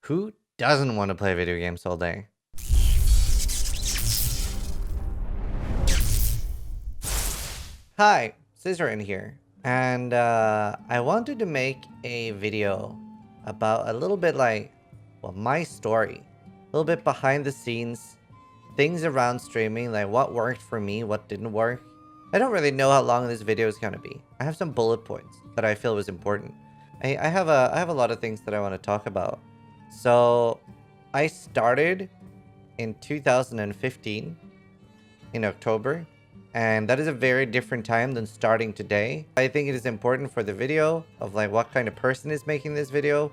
Who doesn't want to play video games all day? Hi, Zizaran here, and I wanted to make a video about a little bit my story, a little bit behind the scenes, things around streaming, like what worked for me, what didn't work. I don't really know how long this video is gonna be. I have some bullet points that I feel was important. I have a lot of things that I want to talk about. So I started in 2015 in October, and that is a very different time than starting today. I think it is important for the video of like what kind of person is making this video,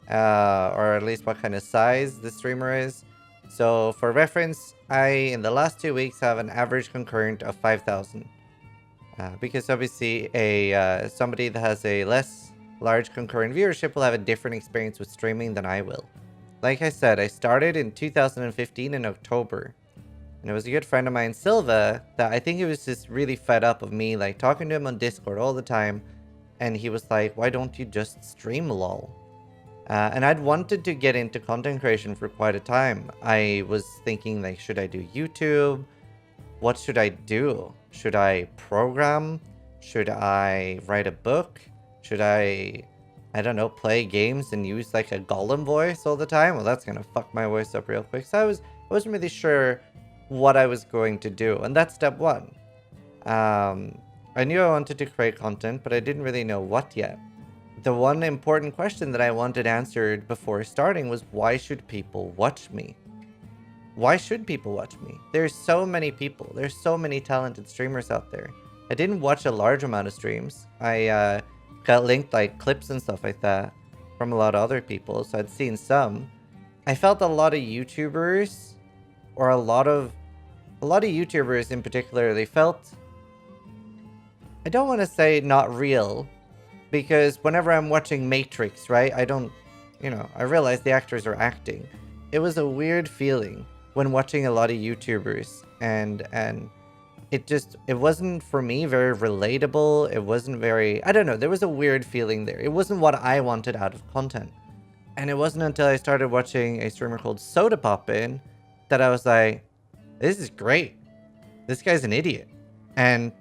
or at least what kind of size the streamer is. So for reference, I in the last 2 weeks have an average concurrent of 5,000. Because obviously somebody that has a less large concurrent viewership will have a different experience with streaming than I will. Like I said, I started in 2015 in October. And it was a good friend of mine, Silva, that I think he was just really fed up of me, like, talking to him on Discord all the time. And he was like, why don't you just stream lol? And I'd wanted to get into content creation for quite a time. I was thinking, like, should I do YouTube? What should I do? Should I program? Should I write a book? Should I don't know, play games and use like a golem voice all the time? Well, that's gonna fuck my voice up real quick. So I wasn't really sure what I was going to do. And that's step one. I knew I wanted to create content, but I didn't really know what yet. The one important question that I wanted answered before starting was, why should people watch me? Why should people watch me? There's so many people. There's so many talented streamers out there. I didn't watch a large amount of streams. I got linked like clips and stuff like that from a lot of other people, so I'd seen some. I felt a lot of YouTubers, or a lot of YouTubers in particular, they felt, I don't want to say not real, because whenever I'm watching Matrix, right, I realize the actors are acting. It was a weird feeling when watching a lot of YouTubers, and it wasn't for me very relatable. It wasn't very, I don't know, there was a weird feeling there. It wasn't what I wanted out of content. And it wasn't until I started watching a streamer called Soda Poppin that I was like, this is great. This guy's an idiot. And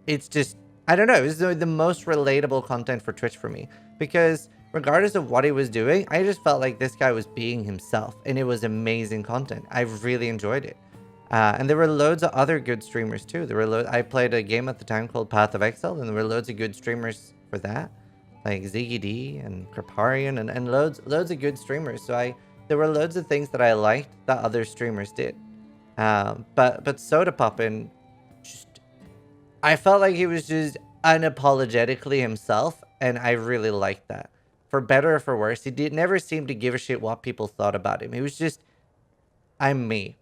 it's just, I don't know, it was the most relatable content for Twitch for me, because regardless of what he was doing, I just felt like this guy was being himself, and it was amazing content. I really enjoyed it. And there were loads of other good streamers too. I played a game at the time called Path of Exile, and there were loads of good streamers for that, like Ziggy D and Kriparian, and loads of good streamers. So there were loads of things that I liked that other streamers did. But Soda Poppin, I felt like he was just unapologetically himself, and I really liked that. For better or for worse, he never seemed to give a shit what people thought about him. He was just, I'm me.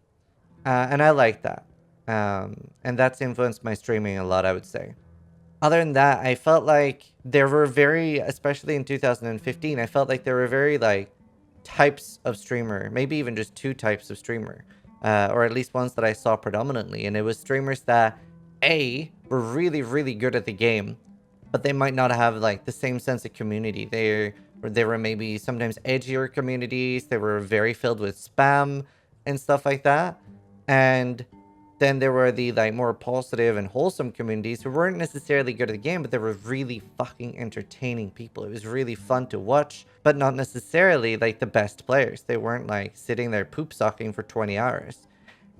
And I like that. And that's influenced my streaming a lot, I would say. Other than that, I felt like there were especially in 2015, I felt like there were very like types of streamer, maybe even just two types of streamer, or at least ones that I saw predominantly. And it was streamers that were really, really good at the game, but they might not have like the same sense of community. They were maybe sometimes edgier communities. They were very filled with spam and stuff like that. And then there were the like more positive and wholesome communities who weren't necessarily good at the game, but they were really fucking entertaining people. It was really fun to watch, but not necessarily like the best players. They weren't like sitting there poop socking for 20 hours.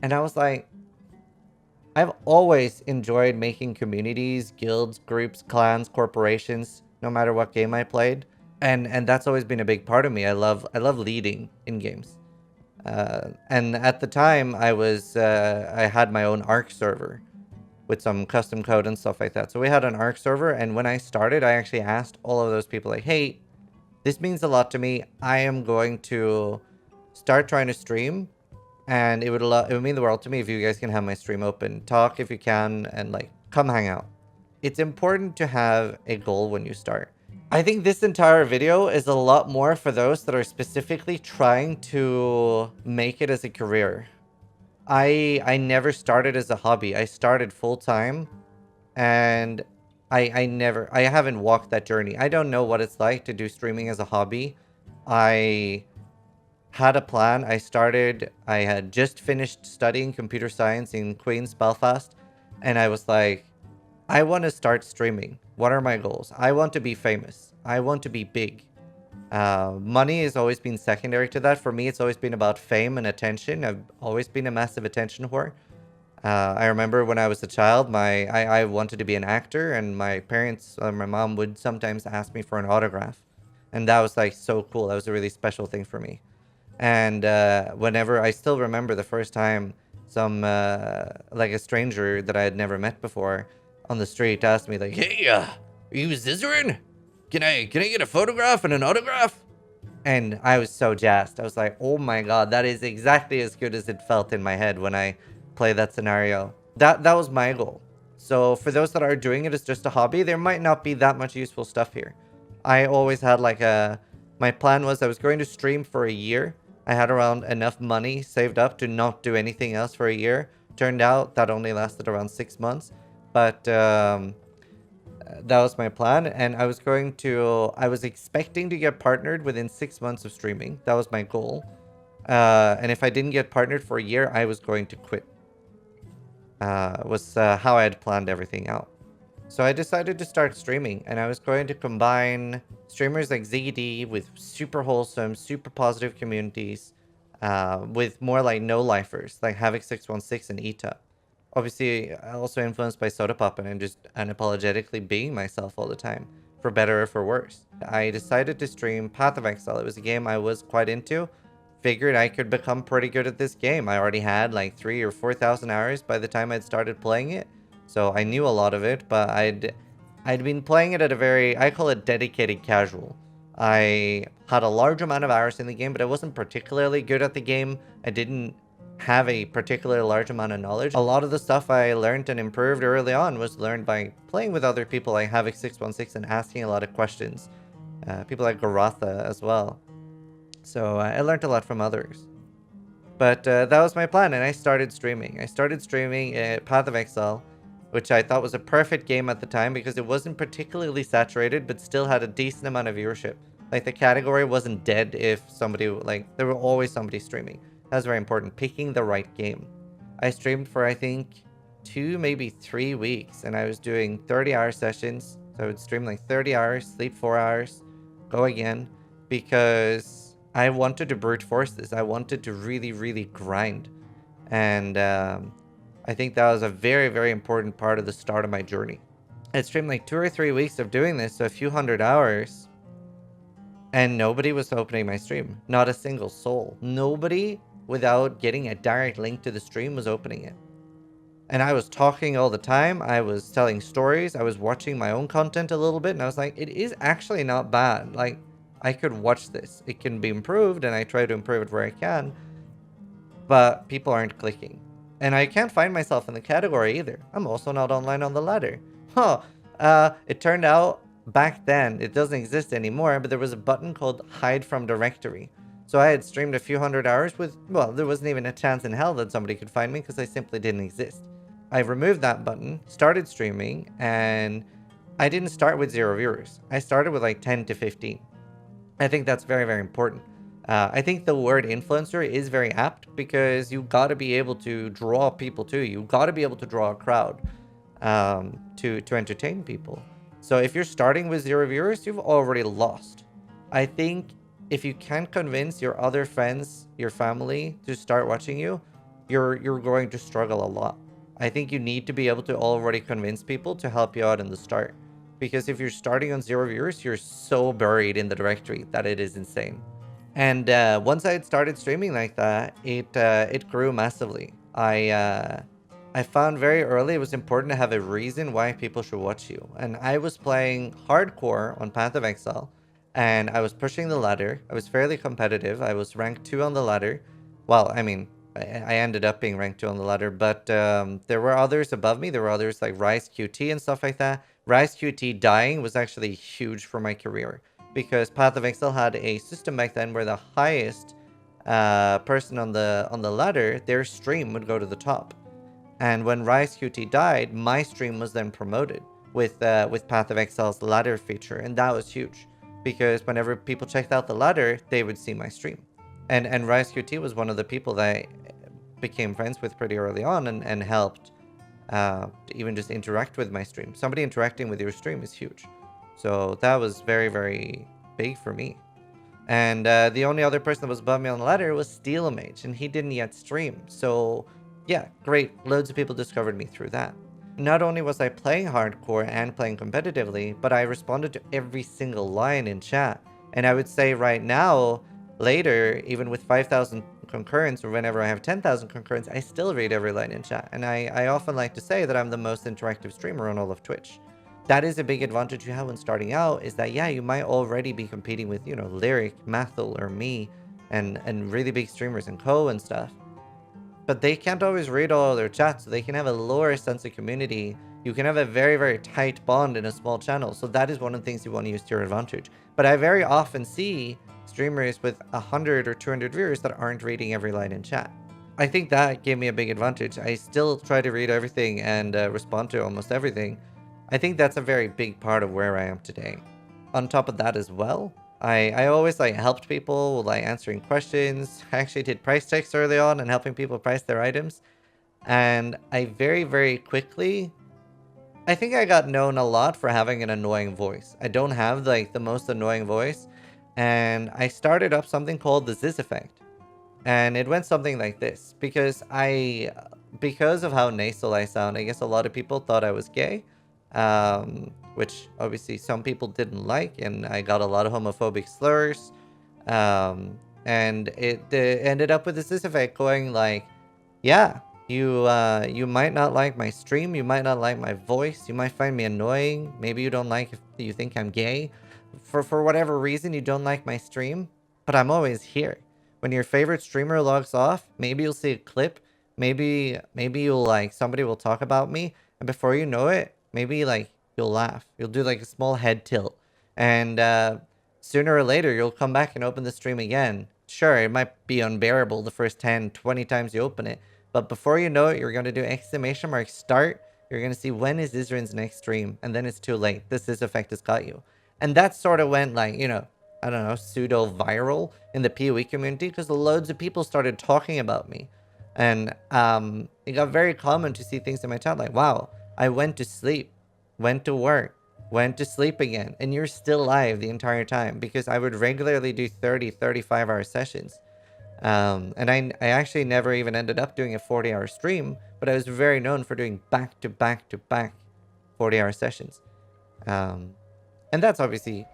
And I was like, I've always enjoyed making communities, guilds, groups, clans, corporations, no matter what game I played. And that's always been a big part of me. I love leading in games. And at the time, I had my own ARC server with some custom code and stuff like that. So we had an ARC server, and when I started, I actually asked all of those people, like, hey, this means a lot to me. I am going to start trying to stream, and it would mean the world to me if you guys can have my stream open. Talk if you can, and like, come hang out. It's important to have a goal when you start. I think this entire video is a lot more for those that are specifically trying to make it as a career. I never started as a hobby. I started full-time, and I haven't walked that journey. I don't know what it's like to do streaming as a hobby. I had a plan. I had just finished studying computer science in Queen's, Belfast, and I was like, I want to start streaming. What are my goals? I want to be famous. I want to be big. Money has always been secondary to that. For me, it's always been about fame and attention. I've always been a massive attention whore. I remember when I was a child, I wanted to be an actor, and my parents, my mom would sometimes ask me for an autograph. And that was like so cool. That was a really special thing for me. And whenever I still remember the first time some like a stranger that I had never met before on the street asked me like, "Hey, are you Zizaran? Can I get a photograph and an autograph?" And I was so jazzed. I was like, "Oh my god, that is exactly as good as it felt in my head when I played that scenario." That was my goal. So for those that are doing it as just a hobby, there might not be that much useful stuff here. I always had like my plan was I was going to stream for a year. I had around enough money saved up to not do anything else for a year. Turned out that only lasted around 6 months. But that was my plan. And I was expecting to get partnered within 6 months of streaming. That was my goal. And if I didn't get partnered for a year, I was going to quit. Was how I had planned everything out. So I decided to start streaming, and I was going to combine streamers like ZD with super wholesome, super positive communities, with more like no-lifers, like Havoc616 and Ita. Obviously, also influenced by Soda Pop, and I'm just unapologetically being myself all the time, for better or for worse. I decided to stream Path of Exile. It was a game I was quite into. Figured I could become pretty good at this game. I already had like 3,000 or 4,000 hours by the time I'd started playing it. So I knew a lot of it, but I'd been playing it at a very, I call it dedicated casual. I had a large amount of hours in the game, but I wasn't particularly good at the game. I didn't have a particularly large amount of knowledge. A lot of the stuff I learned and improved early on was learned by playing with other people like Havoc616 and asking a lot of questions. People like Garatha as well. So I learned a lot from others. But that was my plan, and I started streaming. I started streaming Path of Exile, which I thought was a perfect game at the time because it wasn't particularly saturated, but still had a decent amount of viewership. Like, the category wasn't dead if somebody, like, there were always somebody streaming. That was very important, picking the right game. I streamed for, I think, 2, maybe 3 weeks, and I was doing 30-hour sessions. So I would stream like 30 hours, sleep 4 hours, go again, because I wanted to brute force this. I wanted to really, really grind. And I think that was a very, very important part of the start of my journey. I streamed like 2 or 3 weeks of doing this, so a few hundred hours, and nobody was opening my stream. Not a single soul. Nobody, without getting a direct link to the stream, was opening it. And I was talking all the time. I was telling stories. I was watching my own content a little bit, and I was like, it is actually not bad. Like, I could watch this. It can be improved, and I try to improve it where I can, but people aren't clicking. And I can't find myself in the category either. I'm also not online on the ladder. It turned out back then, it doesn't exist anymore, but there was a button called Hide from Directory. So I had streamed a few hundred hours with, well, there wasn't even a chance in hell that somebody could find me because I simply didn't exist. I removed that button, started streaming, and I didn't start with 0 viewers. I started with like 10 to 15. I think that's very, very important. I think the word influencer is very apt because you got to be able to draw people to you. You got to be able to draw a crowd to entertain people. So if you're starting with 0 viewers, you've already lost. I think if you can't convince your other friends, your family to start watching you, you're going to struggle a lot. I think you need to be able to already convince people to help you out in the start. Because if you're starting on 0 viewers, you're so buried in the directory that it is insane. And once I had started streaming like that, it grew massively. I found very early it was important to have a reason why people should watch you. And I was playing hardcore on Path of Exile, and I was pushing the ladder. I was fairly competitive. I was ranked 2 on the ladder. Well, I mean, I ended up being ranked 2 on the ladder, but there were others above me. There were others like Rise QT and stuff like that. Rise QT dying was actually huge for my career, because Path of Exile had a system back then where the highest person on the ladder, their stream would go to the top. And when Rise QT died, my stream was then promoted with Path of Exile's ladder feature, and that was huge because whenever people checked out the ladder, they would see my stream. And Rise QT was one of the people that I became friends with pretty early on and helped to even just interact with my stream. Somebody interacting with your stream is huge. So that was very, very big for me. And the only other person that was above me on the ladder was Steelamage, and he didn't yet stream. So yeah, great. Loads of people discovered me through that. Not only was I playing hardcore and playing competitively, but I responded to every single line in chat. And I would say right now, later, even with 5,000 concurrents or whenever I have 10,000 concurrents, I still read every line in chat. And I often like to say that I'm the most interactive streamer on all of Twitch. That is a big advantage you have when starting out, is that, yeah, you might already be competing with, you know, Lyric, Mathel, or me, and really big streamers and co and stuff. But they can't always read all their chats, so they can have a lower sense of community. You can have a very, very tight bond in a small channel. So that is one of the things you want to use to your advantage. But I very often see streamers with 100 or 200 viewers that aren't reading every line in chat. I think that gave me a big advantage. I still try to read everything and respond to almost everything. I think that's a very big part of where I am today. On top of that as well, I always like helped people, like answering questions. I actually did price checks early on and helping people price their items. And I very, very quickly, I think I got known a lot for having an annoying voice. I don't have like the most annoying voice. And I started up something called the Ziz effect. And it went something like this. Because of how nasal I sound, I guess a lot of people thought I was gay. Which obviously some people didn't like, and I got a lot of homophobic slurs. And it ended up with this effect going like, yeah, you might not like my stream, you might not like my voice, you might find me annoying, maybe you don't like if you think I'm gay. For whatever reason, you don't like my stream, but I'm always here. When your favorite streamer logs off, maybe you'll see a clip, maybe you'll like, somebody will talk about me, and before you know it, maybe like you'll laugh. You'll do like a small head tilt. And sooner or later, you'll come back and open the stream again. Sure, it might be unbearable the first 10, 20 times you open it. But before you know it, you're going to do exclamation mark start. You're going to see when is Zizaran's next stream. And then it's too late. This effect has got you. And that sort of went like, you know, I don't know, pseudo viral in the PoE community because loads of people started talking about me. And it got very common to see things in my chat like, wow, I went to sleep, went to work, went to sleep again, and you're still live the entire time, because I would regularly do 30, 35-hour sessions. And I actually never even ended up doing a 40-hour stream, but I was very known for doing back-to-back-to-back 40-hour sessions. And that's obviously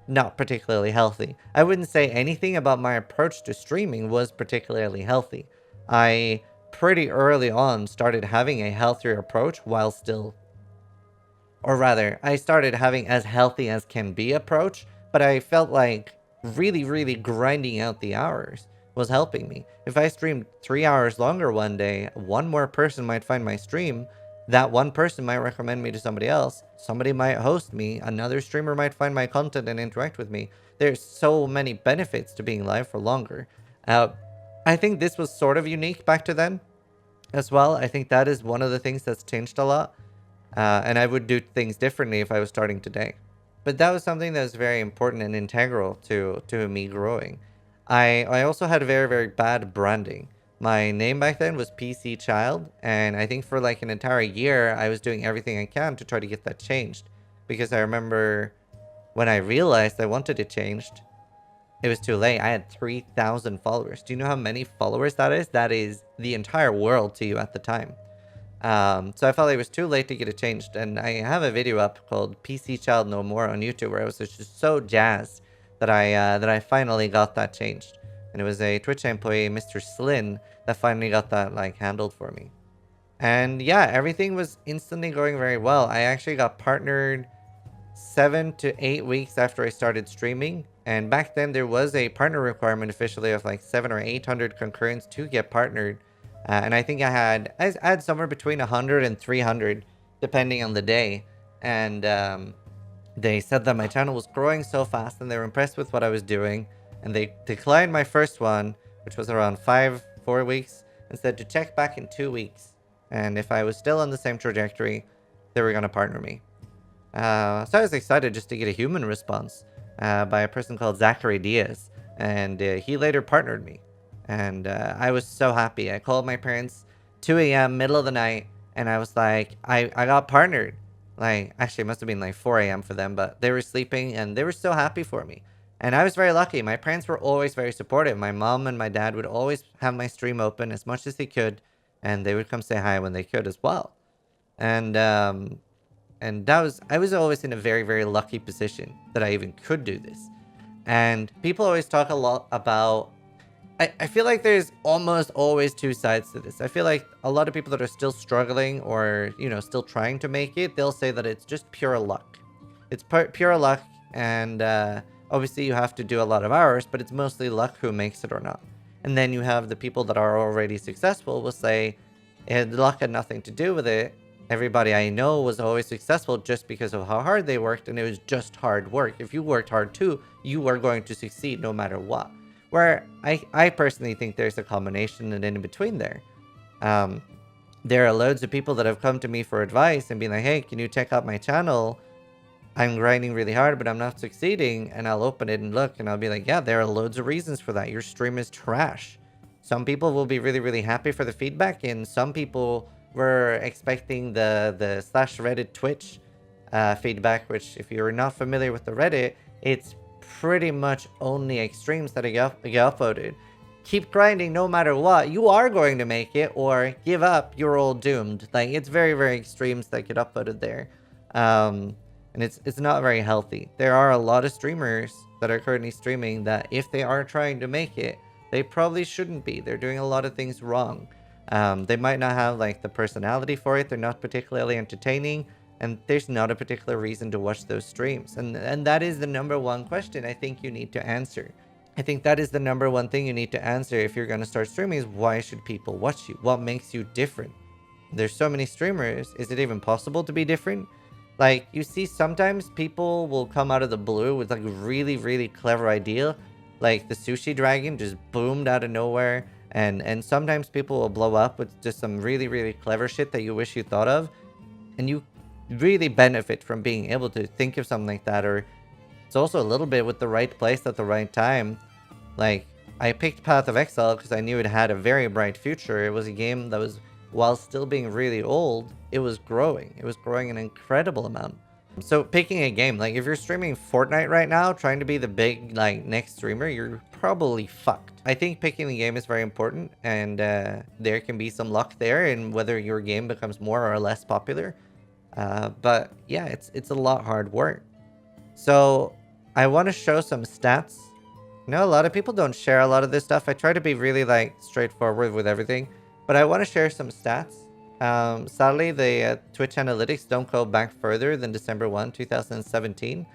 not particularly healthy. I wouldn't say anything about my approach to streaming was particularly healthy. I pretty early on started having a healthier approach while still, or rather, I started having as healthy as can be approach, but I felt like really, really grinding out the hours was helping me. If I streamed 3 hours longer one day, one more person might find my stream. That one person might recommend me to somebody else. Somebody might host me. Another streamer might find my content and interact with me. There's so many benefits to being live for longer. I think this was sort of unique back to then as well. I think that is one of the things that's changed a lot. And I would do things differently if I was starting today. But that was something that was very important and integral to me growing. I also had very, very bad branding. My name back then was PC Child, and I think for like an entire year, I was doing everything I can to try to get that changed. Because I remember when I realized I wanted it changed, it was too late. I had 3,000 followers. Do you know how many followers that is? That is the entire world to you at the time. So I felt like it was too late to get it changed, and I have a video up called PC Child No More on YouTube where I was just so jazzed that I finally got that changed. And it was a Twitch employee, Mr. Slyn, that finally got that like handled for me. And yeah, everything was instantly going very well. I actually got partnered 7 to 8 weeks after I started streaming. And back then there was a partner requirement officially of like 700 or 800 concurrents to get partnered. And I think I had somewhere between 100 and 300 depending on the day. And they said that my channel was growing so fast and they were impressed with what I was doing. And they declined my first one, which was around 4 weeks, and said to check back in 2 weeks. And if I was still on the same trajectory, they were going to partner me. So I was excited just to get a human response by a person called Zachary Diaz. And he later partnered me. And I was so happy. I called my parents 2 a.m., middle of the night, and I was like, I got partnered. Like, actually, it must have been like 4 a.m. for them, but they were sleeping and they were so happy for me. And I was very lucky. My parents were always very supportive. My mom and my dad would always have my stream open as much as they could, and they would come say hi when they could as well. And I was always in a very, very lucky position that I even could do this. And people always talk a lot about, I feel like there's almost always two sides to this. I feel like a lot of people that are still struggling or, still trying to make it, they'll say that it's just pure luck. It's pure luck, and obviously you have to do a lot of hours, but it's mostly luck who makes it or not. And then you have the people that are already successful will say, luck had nothing to do with it. Everybody I know was always successful just because of how hard they worked, and it was just hard work. If you worked hard too, you were going to succeed no matter what. Where I personally think there's a combination and in between there. There are loads of people that have come to me for advice and been like, hey, can you check out my channel? I'm grinding really hard, but I'm not succeeding. And I'll open it and look, and I'll be like, yeah, there are loads of reasons for that. Your stream is trash. Some people will be really, really happy for the feedback, and some people were expecting the slash Reddit Twitch feedback, which if you're not familiar with the Reddit, it's pretty much only extremes that get upvoted. Keep grinding no matter what. You are going to make it, or give up, you're all doomed. Like, it's very, very extremes that get upvoted there. And it's not very healthy. There are a lot of streamers that are currently streaming that if they are trying to make it, they probably shouldn't be. They're doing a lot of things wrong. They might not have like the personality for it. They're not particularly entertaining, and there's not a particular reason to watch those streams. And that is the number one question I think you need to answer. I think that is the number one thing you need to answer if you're going to start streaming is, why should people watch you? What makes you different? There's so many streamers. Is it even possible to be different? Like, you see sometimes people will come out of the blue with like a really, really clever idea. Like the sushi dragon just boomed out of nowhere. And sometimes people will blow up with just some really, really clever shit that you wish you thought of. And you really benefit from being able to think of something like that. Or it's also a little bit with the right place at the right time. Like, I picked Path of Exile because I knew it had a very bright future. It was a game that was, while still being really old, it was growing. It was growing an incredible amount. So picking a game, like if you're streaming Fortnite right now, trying to be the big like next streamer, you're probably fucked. I think picking the game is very important, and there can be some luck there in whether your game becomes more or less popular. But yeah, it's a lot hard work. So I want to show some stats. You know, a lot of people don't share a lot of this stuff. I try to be really like straightforward with everything, but I want to share some stats. Sadly, the Twitch analytics don't go back further than December 1, 2017.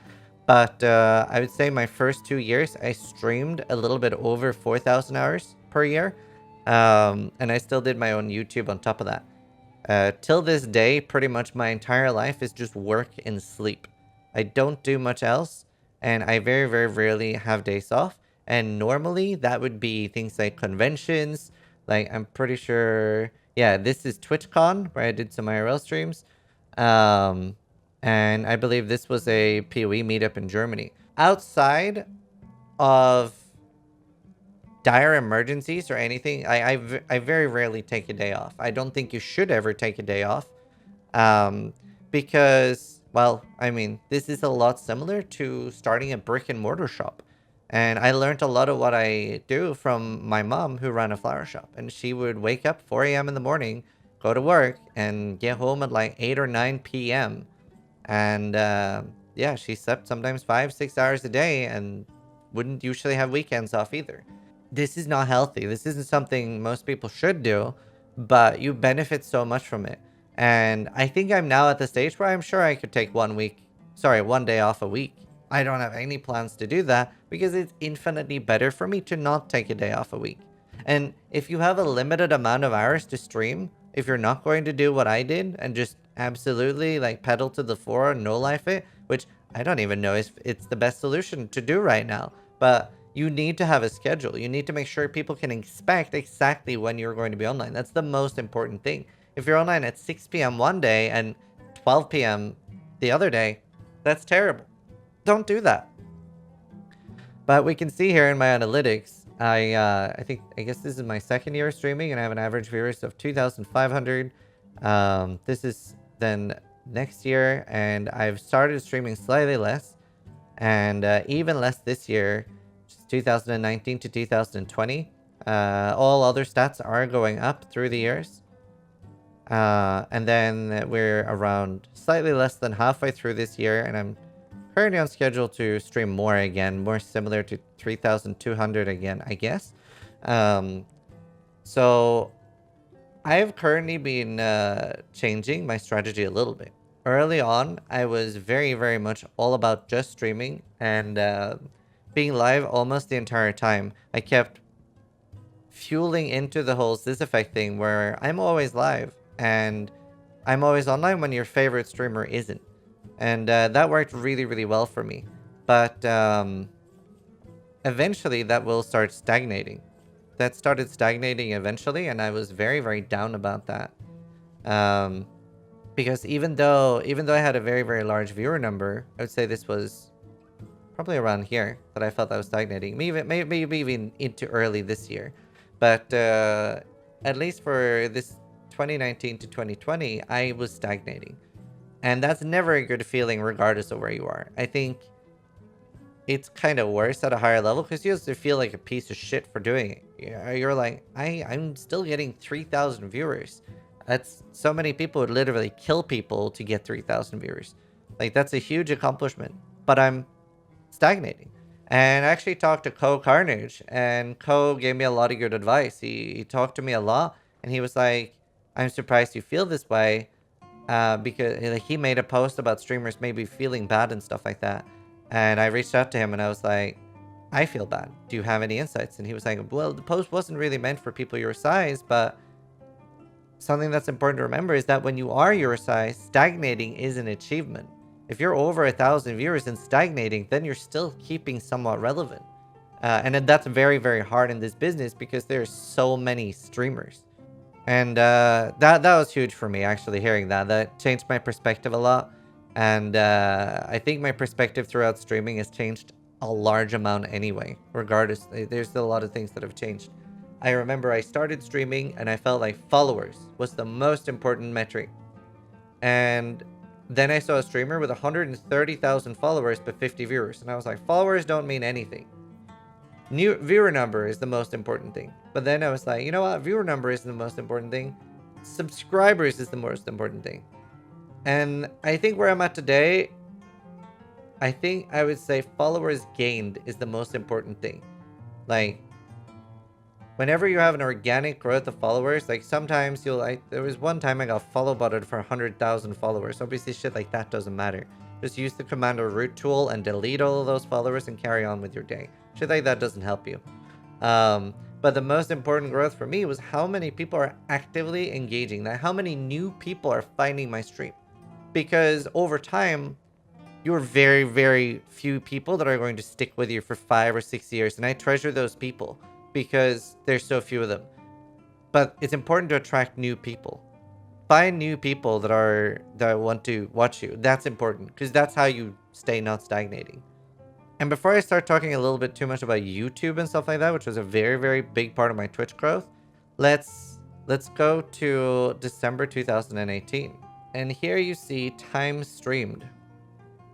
But I would say my first 2 years, I streamed a little bit over 4,000 hours per year. And I still did my own YouTube on top of that. Till this day, pretty much my entire life is just work and sleep. I don't do much else, and I very, very rarely have days off. And normally that would be things like conventions. Like, I'm pretty sure, yeah, this is TwitchCon, where I did some IRL streams. And I believe this was a PoE meetup in Germany. Outside of dire emergencies or anything, I very rarely take a day off. I don't think you should ever take a day off. Because, well, I mean, this is a lot similar to starting a brick and mortar shop. And I learned a lot of what I do from my mom, who ran a flower shop. And she would wake up 4 a.m. in the morning, go to work, and get home at like 8 or 9 p.m. And yeah, she slept sometimes 5-6 hours a day and wouldn't usually have weekends off either. This is not healthy. This isn't something most people should do, but you benefit so much from it. And I think I'm now at the stage where I'm sure I could take 1 day off a week. I don't have any plans to do that because it's infinitely better for me to not take a day off a week. And if you have a limited amount of hours to stream, if you're not going to do what I did and just absolutely like pedal to the floor and no life it, which I don't even know if it's the best solution to do right now, but you need to have a schedule. You need to make sure people can expect exactly when you're going to be online. That's the most important thing. If you're online at 6 p.m. one day and 12 p.m. the other day, that's terrible. Don't do that. But we can see here in my analytics, I guess this is my second year streaming, and I have an average viewers of 2,500. This is then next year, and I've started streaming slightly less, and even less this year, which is 2019 to 2020. All other stats are going up through the years. And then we're around slightly less than halfway through this year, and I'm currently on schedule to stream more again, more similar to 3,200 again, I guess. So I've currently been changing my strategy a little bit. Early on, I was very, very much all about just streaming and being live almost the entire time. I kept fueling into the whole Ziz effect thing where I'm always live and I'm always online when your favorite streamer isn't. And that worked really, really well for me. But eventually that will start stagnating. That started stagnating eventually, and I was very, very down about that. Because even though I had a very, very large viewer number, I would say this was probably around here that I felt I was stagnating. Maybe even into early this year. But at least for this 2019 to 2020, I was stagnating. And that's never a good feeling regardless of where you are. I think it's kind of worse at a higher level because you have to feel like a piece of shit for doing it. You're like, I'm still getting 3,000 viewers. That's so many people would literally kill people to get 3,000 viewers. Like, that's a huge accomplishment. But I'm stagnating. And I actually talked to Co Carnage, and Co gave me a lot of good advice. He talked to me a lot, and he was like, I'm surprised you feel this way, because he made a post about streamers maybe feeling bad and stuff like that. And I reached out to him, and I was like, I feel bad. Do you have any insights? And he was like, well, the post wasn't really meant for people your size, but something that's important to remember is that when you are your size, stagnating is an achievement. If you're over 1,000 viewers and stagnating, then you're still keeping somewhat relevant. And that's very, very hard in this business because there's so many streamers. And that was huge for me, actually, hearing that. That changed my perspective a lot. And I think my perspective throughout streaming has changed a large amount anyway. Regardless, there's still a lot of things that have changed. I remember I started streaming and I felt like followers was the most important metric. And then I saw a streamer with 130,000 followers but 50 viewers. And I was like, followers don't mean anything. New viewer number is the most important thing. But then I was like, you know what? Viewer number isn't the most important thing. Subscribers is the most important thing. And I think where I'm at today, I think I would say followers gained is the most important thing. Like, whenever you have an organic growth of followers, like sometimes there was one time I got follow butted for 100,000 followers. Obviously shit like that doesn't matter. Just use the command or root tool and delete all of those followers and carry on with your day. Shit like that doesn't help you. But the most important growth for me was how many people are actively engaging, that how many new people are finding my stream. Because over time, you're very, very few people that are going to stick with you for 5 or 6 years. And I treasure those people because there's so few of them. But it's important to attract new people. Find new people that want to watch you. That's important because that's how you stay not stagnating. And before I start talking a little bit too much about YouTube and stuff like that, which was a very, very big part of my Twitch growth, let's go to December 2018. And here you see time streamed.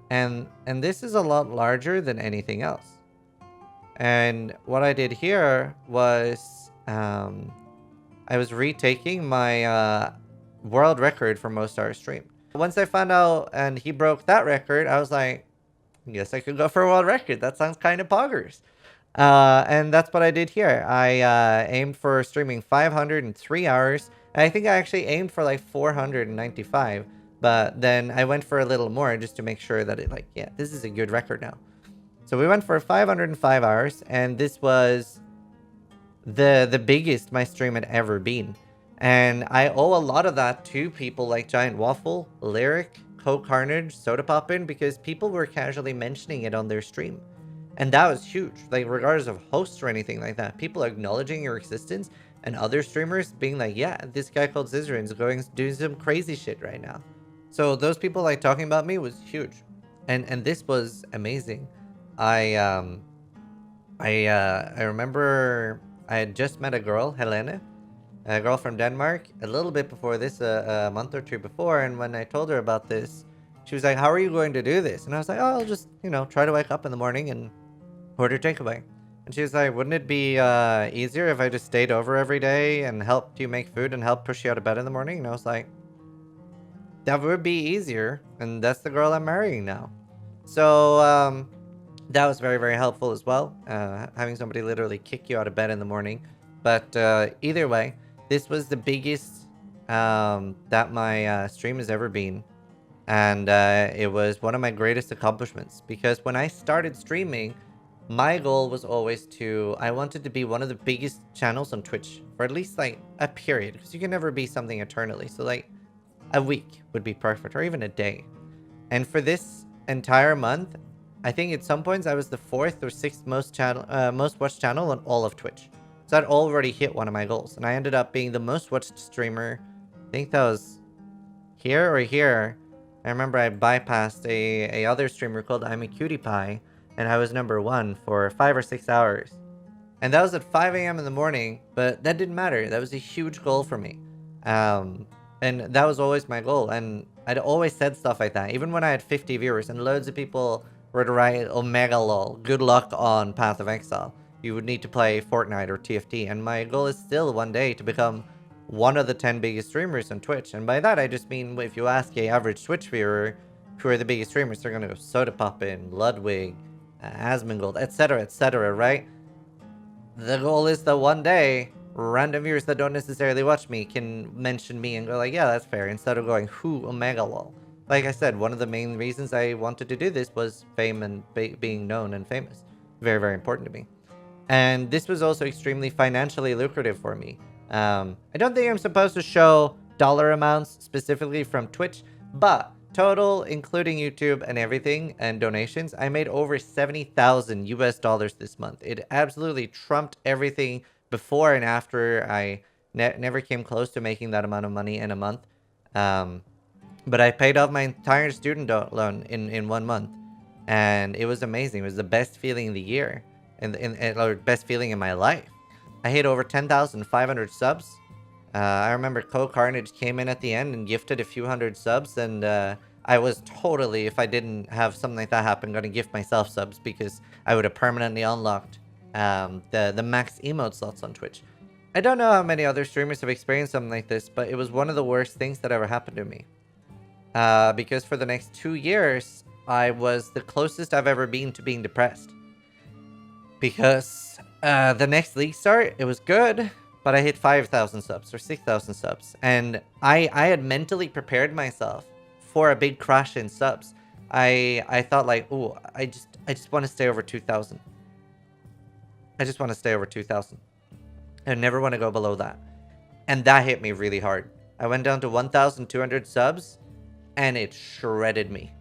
And this is a lot larger than anything else. And what I did here was I was retaking my world record for most hours streamed. Once I found out and he broke that record, I was like, I guess I could go for a world record. That sounds kind of poggers. And that's what I did here. I aimed for streaming 503 hours. And I think I actually aimed for like 495. But then I went for a little more just to make sure that this is a good record now. So we went for 505 hours. And this was the biggest my stream had ever been. And I owe a lot of that to people like Giant Waffle, Lyric, Co Carnage, Soda Poppin', because people were casually mentioning it on their stream. And that was huge. Like, regardless of hosts or anything like that, people acknowledging your existence and other streamers being like, yeah, this guy called Zizaran is doing some crazy shit right now. So those people like talking about me was huge. And this was amazing. I I remember I had just met a girl, Helene, a girl from Denmark, a little bit before this, a month or two before. And when I told her about this, she was like, "How are you going to do this?" And I was like, "Oh, I'll just, try to wake up in the morning and order takeaway." And she was like, "Wouldn't it be easier if I just stayed over every day and helped you make food and helped push you out of bed in the morning?" And I was like, "That would be easier." And that's the girl I'm marrying now. So that was very, very helpful as well. Having somebody literally kick you out of bed in the morning. But either way, this was the biggest that my stream has ever been. And it was one of my greatest accomplishments. Because when I started streaming, my goal was always I wanted to be one of the biggest channels on Twitch. For at least like a period. Because you can never be something eternally. So like a week would be perfect. Or even a day. And for this entire month, I think at some points I was the 4th or 6th most watched channel on all of Twitch. So I'd already hit one of my goals. And I ended up being the most watched streamer. I think that was here or here. I remember I bypassed a other streamer called I'm a Cutie Pie. And I was number 1 for 5 or 6 hours. And that was at 5 a.m. in the morning. But that didn't matter. That was a huge goal for me. And that was always my goal. And I'd always said stuff like that. Even when I had 50 viewers and loads of people were to write Omega lol, good luck on Path of Exile. You would need to play Fortnite or TFT. And my goal is still one day to become one of the 10 biggest streamers on Twitch. And by that, I just mean if you ask a average Twitch viewer who are the biggest streamers, they're going to go Soda Poppin, Ludwig, Asmongold, etc., right? The goal is that one day, random viewers that don't necessarily watch me can mention me and go like, yeah, that's fair, instead of going, who Omega lol. Like I said, one of the main reasons I wanted to do this was fame and being known and famous. Very, very important to me. And this was also extremely financially lucrative for me. I don't think I'm supposed to show dollar amounts specifically from Twitch, but total, including YouTube and everything and donations, I made over 70,000 US dollars this month. It absolutely trumped everything before and after. I never came close to making that amount of money in a month. But I paid off my entire student loan in 1 month. And it was amazing. It was the best feeling of the year. Or best feeling in my life. I hit over 10,500 subs. I remember Carnage came in at the end and gifted a few hundred subs. And I was totally, if I didn't have something like that happen, going to gift myself subs. Because I would have permanently unlocked the max emote slots on Twitch. I don't know how many other streamers have experienced something like this. But it was one of the worst things that ever happened to me. Because for the next 2 years, I was the closest I've ever been to being depressed. Because the next league start, it was good, but I hit 5,000 subs or 6,000 subs. And I had mentally prepared myself for a big crash in subs. I thought like, oh, I just want to stay over 2,000. I just want to stay over 2,000. I never want to go below that. And that hit me really hard. I went down to 1,200 subs. And it shredded me,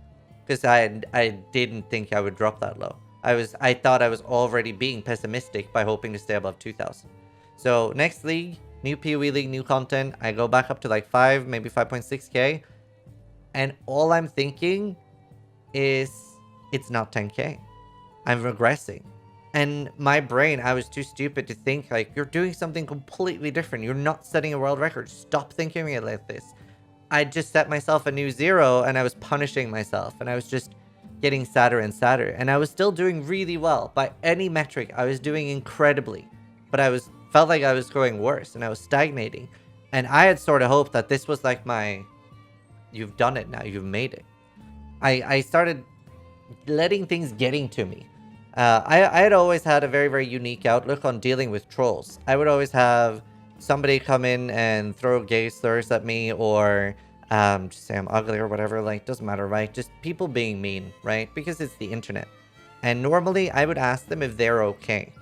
because I didn't think I would drop that low. I thought I was already being pessimistic by hoping to stay above 2,000. So next league, new PoE league, new content. I go back up to like 5, maybe 5.6k, and all I'm thinking is it's not 10k. I'm regressing. And my brain, I was too stupid to think like, you're doing something completely different. You're not setting a world record. Stop thinking it like this. I just set myself a new 0 and I was punishing myself, and I was just getting sadder and sadder, and I was still doing really well. By any metric, I was doing incredibly, but felt like I was going worse and I was stagnating. And I had sort of hoped that this was like you've done it now, you've made it. I started letting things getting to me. I had always had a very, very unique outlook on dealing with trolls. I would always have somebody come in and throw gay slurs at me, or just say I'm ugly or whatever. Like, doesn't matter, right? Just people being mean, right? Because it's the internet. And normally I would ask them if they're okay,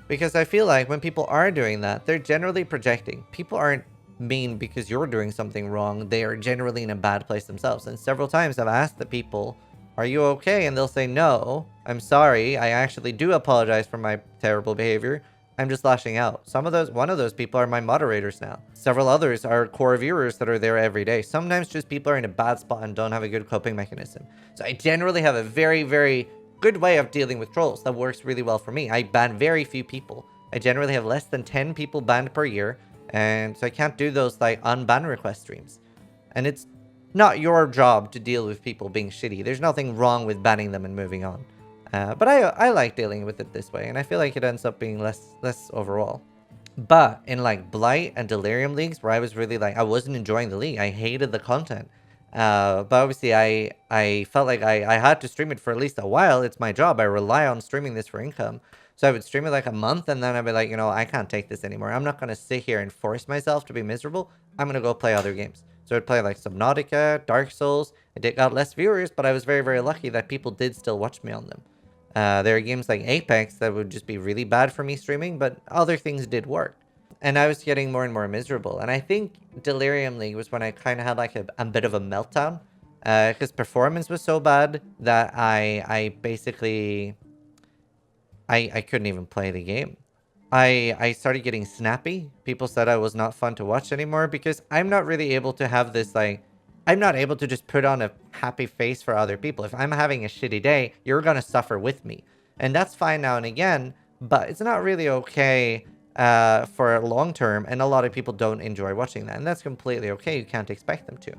because I feel like when people are doing that, they're generally projecting. People aren't mean because you're doing something wrong. They are generally in a bad place themselves. And several times I've asked the people, are you okay? And they'll say, no, I'm sorry. I actually do apologize for my terrible behavior. I'm just lashing out. One of those people are my moderators now. Several others are core viewers that are there every day. Sometimes just people are in a bad spot and don't have a good coping mechanism. So I generally have a very, very good way of dealing with trolls that works really well for me. I ban very few people. I generally have less than 10 people banned per year, and so I can't do those like unban request streams. And it's not your job to deal with people being shitty. There's nothing wrong with banning them and moving on. But I like dealing with it this way, and I feel like it ends up being less overall. But in like Blight and Delirium leagues, where I was really like, I wasn't enjoying the league. I hated the content. But obviously I felt like I had to stream it for at least a while. It's my job. I rely on streaming this for income. So I would stream it like a month, and then I'd be like, you know, I can't take this anymore. I'm not going to sit here and force myself to be miserable. I'm going to go play other games. So I'd play like Subnautica, Dark Souls. It got less viewers, but I was very, very lucky that people did still watch me on them. There are games like Apex that would just be really bad for me streaming, but other things did work. And I was getting more and more miserable. And I think Delirium League was when I kind of had like a bit of a meltdown. Because performance was so bad that I basically... I couldn't even play the game. I started getting snappy. People said I was not fun to watch anymore because I'm not really able to have this like... I'm not able to just put on a happy face for other people. If I'm having a shitty day, you're going to suffer with me. And that's fine now and again, but it's not really okay for long term, and a lot of people don't enjoy watching that, and that's completely okay. You can't expect them to.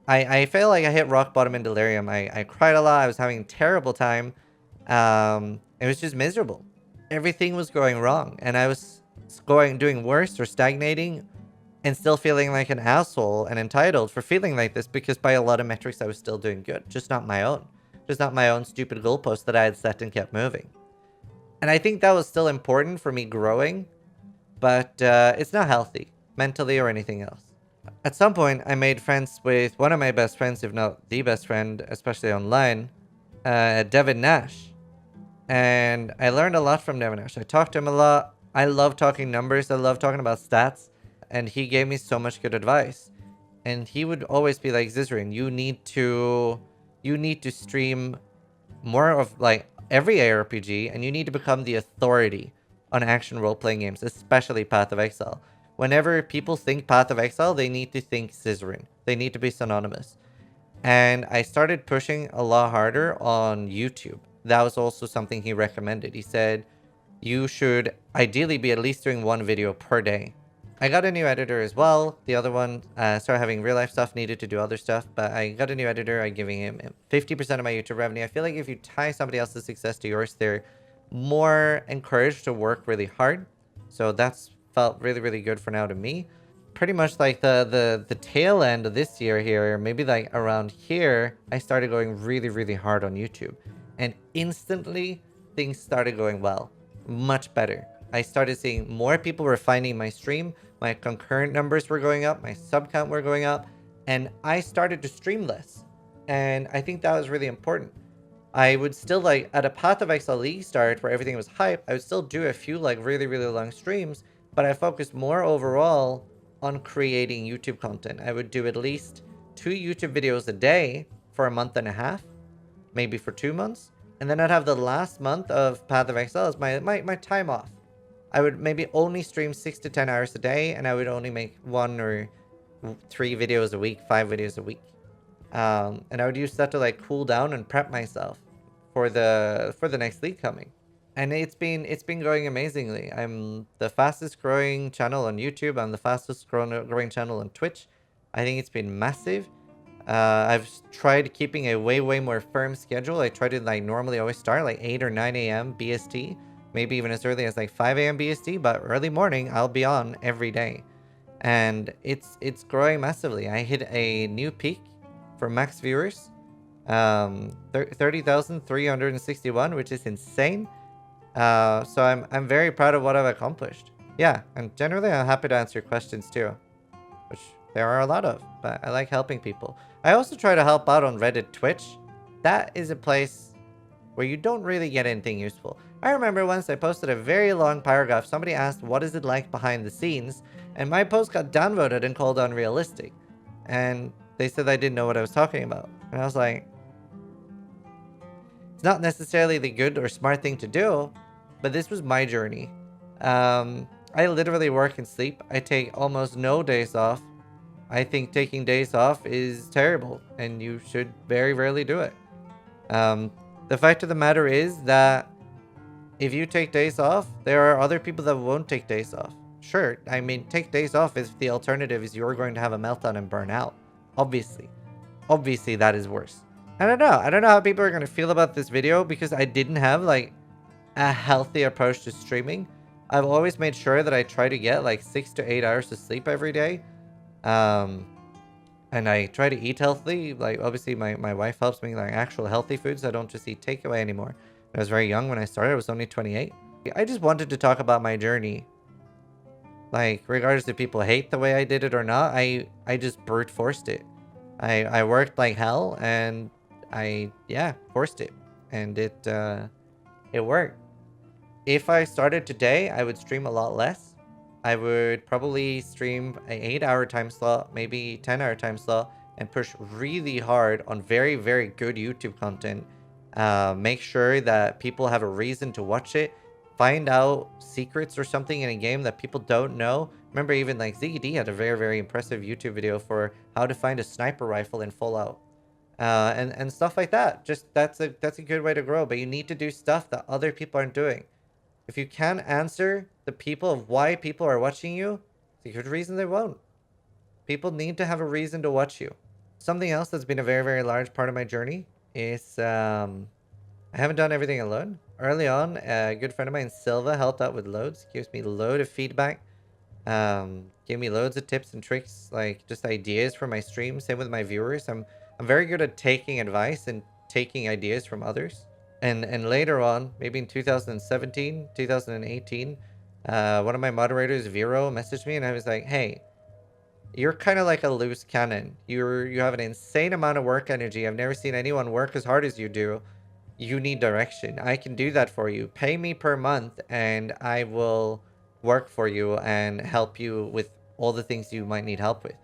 I feel like I hit rock bottom in Delirium. I cried a lot. I was having a terrible time. It was just miserable. Everything was going wrong, and I was doing worse or stagnating, and still feeling like an asshole and entitled for feeling like this, because by a lot of metrics I was still doing good, just not my own. Just not my own stupid goalpost that I had set and kept moving. And I think that was still important for me growing, but it's not healthy, mentally or anything else. At some point, I made friends with one of my best friends, if not the best friend, especially online, Devin Nash. And I learned a lot from Devin Nash. I talked to him a lot. I love talking numbers. I love talking about stats. And he gave me so much good advice. And he would always be like, Zizaran, you need to stream more of like every ARPG, and you need to become the authority on action role-playing games, especially Path of Exile. Whenever people think Path of Exile, they need to think Zizaran. They need to be synonymous. And I started pushing a lot harder on YouTube. That was also something he recommended. He said, you should ideally be at least doing one video per day. I got a new editor as well. The other one started having real life stuff, needed to do other stuff, but I got a new editor. I'm giving him 50% of my YouTube revenue. I feel like if you tie somebody else's success to yours, they're more encouraged to work really hard. So that's felt really, really good for now to me. Pretty much like the tail end of this year here, maybe like around here, I started going really, really hard on YouTube. And instantly, things started going well. Much better. I started seeing more people were finding my stream. My concurrent numbers were going up. My sub count were going up. And I started to stream less. And I think that was really important. I would still like, at a Path of Exile League start where everything was hype, I would still do a few like really, really long streams. But I focused more overall on creating YouTube content. I would do at least 2 YouTube videos a day for a month and a half. Maybe for 2 months. And then I'd have the last month of Path of Exile as my time off. I would maybe only stream 6 to 10 hours a day, and I would only make 1 or 3 videos a week, 5 videos a week. And I would use that to like cool down and prep myself for the next league coming. And it's been going amazingly. I'm the fastest growing channel on YouTube. I'm the fastest growing channel on Twitch. I think it's been massive. I've tried keeping a way more firm schedule. I try to like normally always start like 8 or 9 a.m. BST. Maybe even as early as like 5 a.m. BST, but early morning, I'll be on every day. And it's growing massively. I hit a new peak for max viewers. 30,361, which is insane. So I'm very proud of what I've accomplished. Yeah, and generally I'm happy to answer questions too. Which there are a lot of, but I like helping people. I also try to help out on Reddit, Twitch. That is a place where you don't really get anything useful. I remember once I posted a very long paragraph. Somebody asked, what is it like behind the scenes? And my post got downvoted and called unrealistic. And they said I didn't know what I was talking about. And I was like, it's not necessarily the good or smart thing to do, but this was my journey. I literally work and sleep. I take almost no days off. I think taking days off is terrible, and you should very rarely do it. The fact of the matter is that if you take days off, there are other people that won't take days off. Sure, I mean, take days off if the alternative is you're going to have a meltdown and burn out. Obviously. Obviously, that is worse. I don't know. I don't know how people are going to feel about this video because I didn't have, like, a healthy approach to streaming. I've always made sure that I try to get, like, 6 to 8 hours of sleep every day. And I try to eat healthy. Like, obviously, my wife helps me, like, actual healthy foods. I don't just eat takeaway anymore. I was very young when I started. I was only 28. I just wanted to talk about my journey. Like, regardless if people hate the way I did it or not, I just brute forced it. I worked like hell and I forced it. And it worked. If I started today, I would stream a lot less. I would probably stream an 8-hour time slot, maybe 10-hour time slot, and push really hard on very, very good YouTube content. Make sure that people have a reason to watch it. Find out secrets or something in a game that people don't know. Remember, even like ZD had a very, very impressive YouTube video for how to find a sniper rifle in Fallout. And stuff like that. Just that's a good way to grow. But you need to do stuff that other people aren't doing. If you can't answer the people of why people are watching you, it's a good reason they won't. People need to have a reason to watch you. Something else that's been a very, very large part of my journey is I haven't done everything alone. Early on, a good friend of mine, Silva, helped out with loads. Gives me a load of feedback. Gave me loads of tips and tricks, like just ideas for my stream. Same with my viewers. I'm very good at taking advice and taking ideas from others. And later on, maybe in 2017, 2018, one of my moderators, Vero, messaged me and I was like, hey, you're kind of like a loose cannon. You have an insane amount of work energy. I've never seen anyone work as hard as you do. You need direction. I can do that for you. Pay me per month and I will work for you and help you with all the things you might need help with.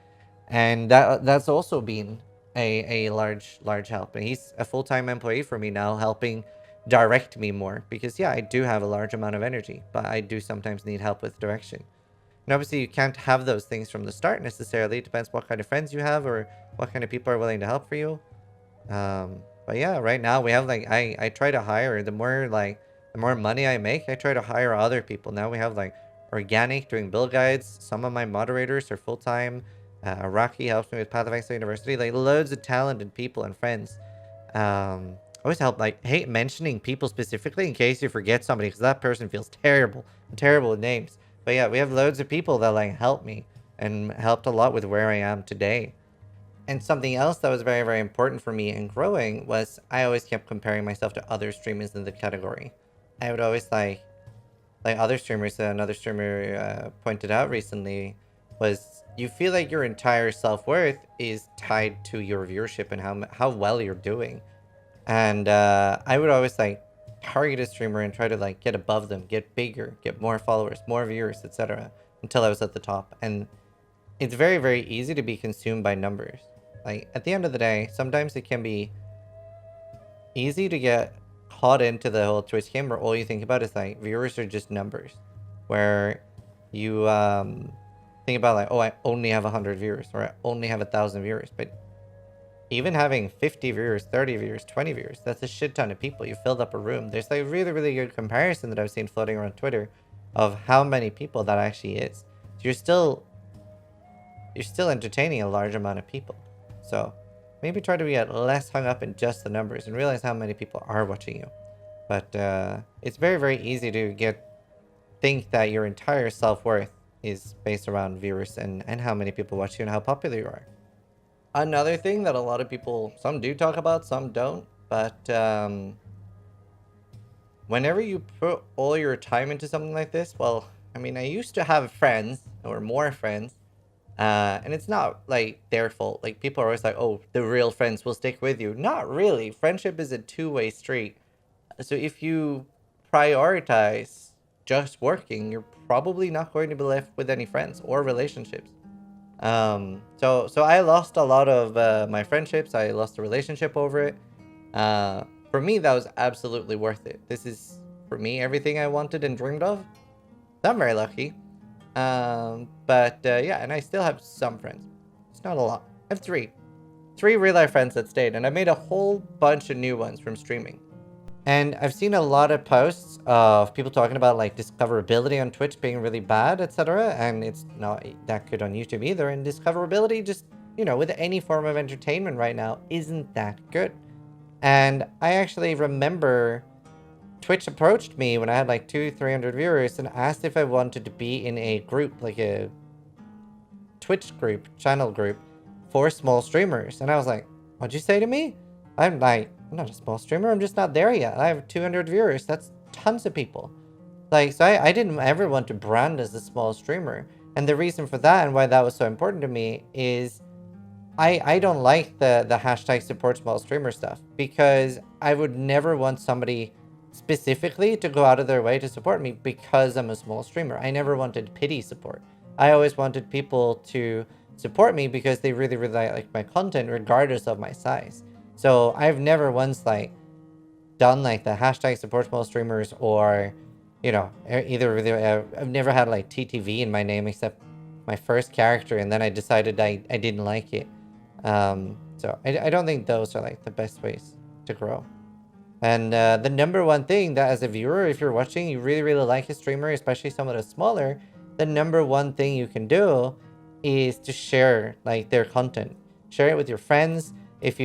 And that's also been a large help. And he's a full-time employee for me now, helping direct me more. Because yeah, I do have a large amount of energy, but I do sometimes need help with direction. And obviously you can't have those things from the start necessarily. It depends what kind of friends you have or what kind of people are willing to help for you. But yeah, right now we have like I try to hire the more money I make, I try to hire other people. Now we have like Organic doing build guides. Some of my moderators are full-time. Rocky helps me with Path of Exile University. Like loads of talented people and friends. Always help, like, hate mentioning people specifically in case you forget somebody because that person feels terrible. I'm terrible with names. But yeah, we have loads of people that like help me and helped a lot with where I am today. And something else that was very, very important for me in growing was I always kept comparing myself to other streamers in the category. I would always like other streamers, another streamer pointed out recently, was you feel like your entire self-worth is tied to your viewership and how well you're doing. And I would always like target a streamer and try to like get above them, get bigger, get more followers, more viewers, etc. until I was at the top. And it's very, very easy to be consumed by numbers. Like at the end of the day, sometimes it can be easy to get caught into the whole Twitch game where all you think about is like viewers are just numbers, where you think about like, oh, I only have 100 viewers or I only have 1,000 viewers. But even having 50 viewers, 30 viewers, 20 viewers, that's a shit ton of people. You filled up a room. There's like really, really good comparison that I've seen floating around Twitter of how many people that actually is. So you're still entertaining a large amount of people. So maybe try to get less hung up in just the numbers and realize how many people are watching you. But it's very, very easy to think that your entire self-worth is based around viewers and how many people watch you and how popular you are. Another thing that a lot of people, some do talk about, some don't, but whenever you put all your time into something like this, well, I mean, I used to have friends, or more friends, and it's not like their fault. Like people are always like, oh, the real friends will stick with you. Not really. Friendship is a two-way street. So if you prioritize just working, you're probably not going to be left with any friends or relationships. So I lost a lot of my friendships. I lost a relationship over it. For me, that was absolutely worth it. This is, for me, everything I wanted and dreamed of. So I'm very lucky. But yeah, and I still have some friends. It's not a lot. I have three real life friends that stayed, and I made a whole bunch of new ones from streaming. And I've seen a lot of posts of people talking about like discoverability on Twitch being really bad, etc. And it's not that good on YouTube either. And discoverability just, with any form of entertainment right now isn't that good. And I actually remember Twitch approached me when I had like 200-300 viewers and asked if I wanted to be in a group, like a Twitch group, channel group for small streamers. And I was like, what'd you say to me? I'm not a small streamer. I'm just not there yet. I have 200 viewers. That's tons of people. Like, so I didn't ever want to brand as a small streamer. And the reason for that and why that was so important to me is I don't like the hashtag support small streamer stuff, because I would never want somebody specifically to go out of their way to support me because I'm a small streamer. I never wanted pity support. I always wanted people to support me because they really, really like my content regardless of my size. So I've never once like done like the hashtag support small streamers, or either I've never had like TTV in my name except my first character, and then I decided I didn't like it. So I don't think those are like the best ways to grow. And the number one thing that as a viewer, if you're watching, you really, really like a streamer, especially someone that's smaller, the number one thing you can do is to share like their content. Share it with your friends. If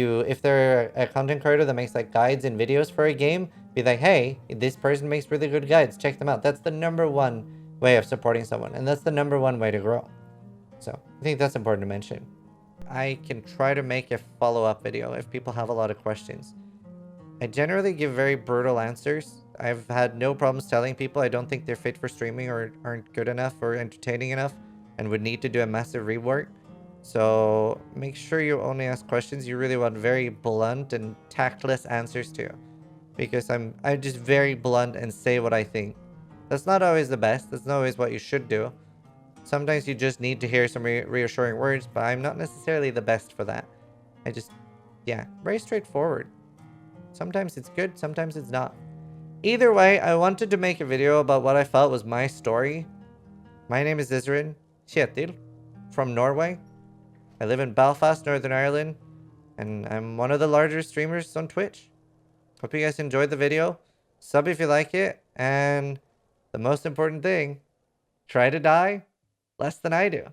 they're a content creator that makes like guides and videos for a game, be like, hey, this person makes really good guides. Check them out. That's the number one way of supporting someone. And that's the number one way to grow. So I think that's important to mention. I can try to make a follow-up video if people have a lot of questions. I generally give very brutal answers. I've had no problems telling people I don't think they're fit for streaming or aren't good enough or entertaining enough and would need to do a massive rework. So make sure you only ask questions you really want very blunt and tactless answers to. Because I'm just very blunt and say what I think. That's not always the best. That's not always what you should do. Sometimes you just need to hear some reassuring words, but I'm not necessarily the best for that. Very straightforward. Sometimes it's good, sometimes it's not. Either way, I wanted to make a video about what I felt was my story. My name is Zizaran, Kjetil, from Norway. I live in Belfast, Northern Ireland, and I'm one of the larger streamers on Twitch. Hope you guys enjoyed the video. Sub if you like it, and the most important thing, try to die less than I do.